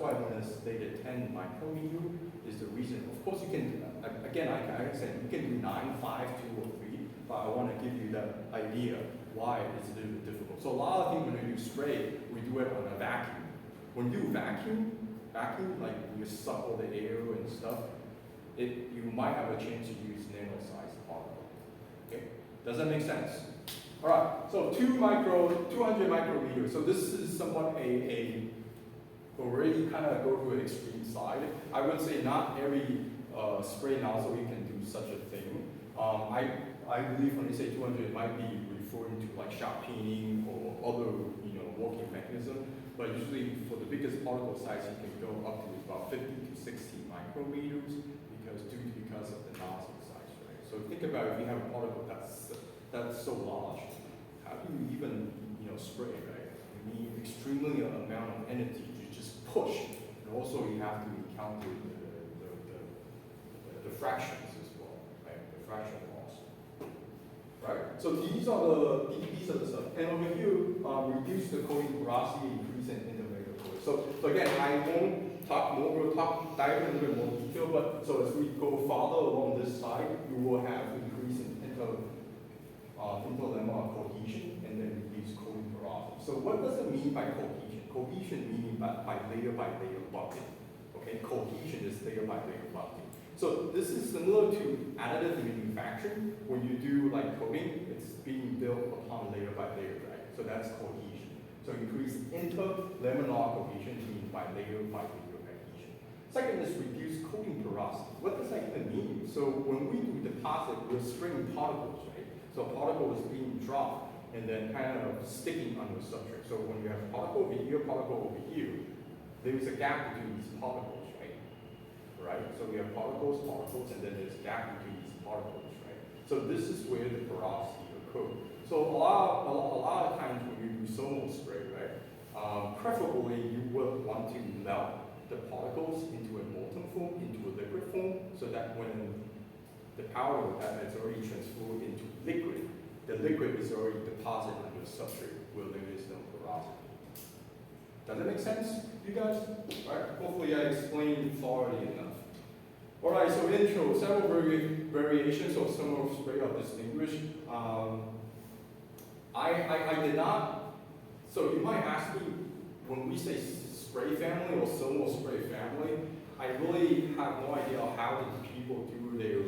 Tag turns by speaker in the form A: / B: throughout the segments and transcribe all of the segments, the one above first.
A: why I want to state at 10 micrometer is the reason. Of course, you can, again, I said, you can do 9, 5, 2, or 3, but I want to give you that idea why it's a little bit difficult. So a lot of things when we do spray, we do it on a vacuum. When you vacuum, like you suck all the air and stuff, you might have a chance to use nano-sized particle. Okay? Does that make sense? All right, so 200 micrometers. So this is somewhat already kind of go to an extreme side. I would say not every spray nozzle you can do such a thing. I believe when they say 200, it might be referring to like shot peening or other working mechanism. But usually for the biggest particle size, you can go up to about 50 to 60 micrometers because of the nozzle size, right? So think about if you have a particle that's so large, how do you even spray, right? You need extremely amount of energy to just push, and also you have to encounter the fractions as well, right? The fraction loss, right? So these are the stuff, and over here, reduce the coating porosity, increase in interlayer coating. So again, I won't talk more. We'll dive into a little bit more detail, but so as we go farther along this side, you will have increase in interlaminar cohesion and then reduce coating porosity. So what does it mean by cohesion? Cohesion meaning by layer bumping. Okay, cohesion is layer by layer bumping. So this is similar to additive manufacturing. When you do like coating, it's being built upon layer by layer, right? So that's cohesion. So increase interlaminar cohesion meaning by layer cohesion. Second is reduce coating porosity. What does that even mean? So when we do deposit, we're spraying particles, right? So particle is being dropped and then kind of sticking on the substrate. So when you have particle over here, there is a gap between these particles, right? So we have particles, and then there's a gap between these particles, right? So this is where the porosity occurs. So a lot of times when you do somo spray, right, preferably you would want to melt the particles into a molten form, into a liquid form, so that when the powder that is already transferred into liquid, the liquid is already deposited on the substrate where there is no porosity. Does that make sense, you guys? All right, hopefully I explained thoroughly enough. All right, so intro, several variations of somo spray are distinguished. I did not, so you might ask me, when we say spray family or somo spray family, I really have no idea how did people do their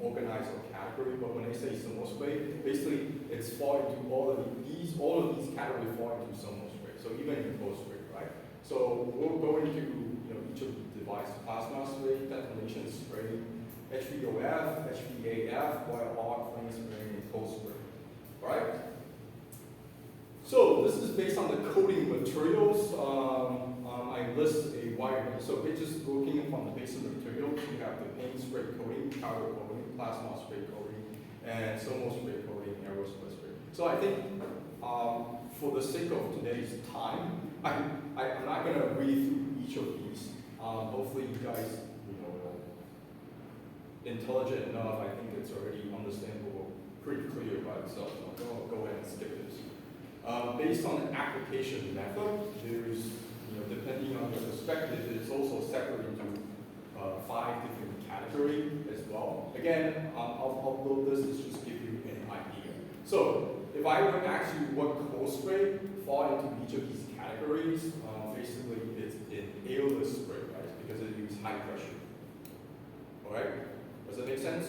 A: organize or category, but when they say somo spray, basically it's fall into all of these categories fall into somo spray. So even in post spray, right? So we'll go into each of the device, plasma spray, detonation spray, HVOF, HVAF, while arc flame spray, and post spray. All right? So this is based on the coating materials. I list a wide range. So it's just looking from the basic materials. You have the paint spray coating, powder coating, plasma spray coating, and somo spray coating, aerosol spray. So I think for the sake of today's time, I'm not going to read through each of these. Hopefully you guys, intelligent enough. I think it's already understandable, pretty clear by itself. So go ahead and skip this. Based on the application method, there's, depending on your perspective, it's also separated into 5 different categories as well. Again, I'll upload this to just give you an idea. So if I were to ask you what cold spray fall into each of these categories, basically it's an airless spray, right? Because it uses high pressure. All right? Does that make sense?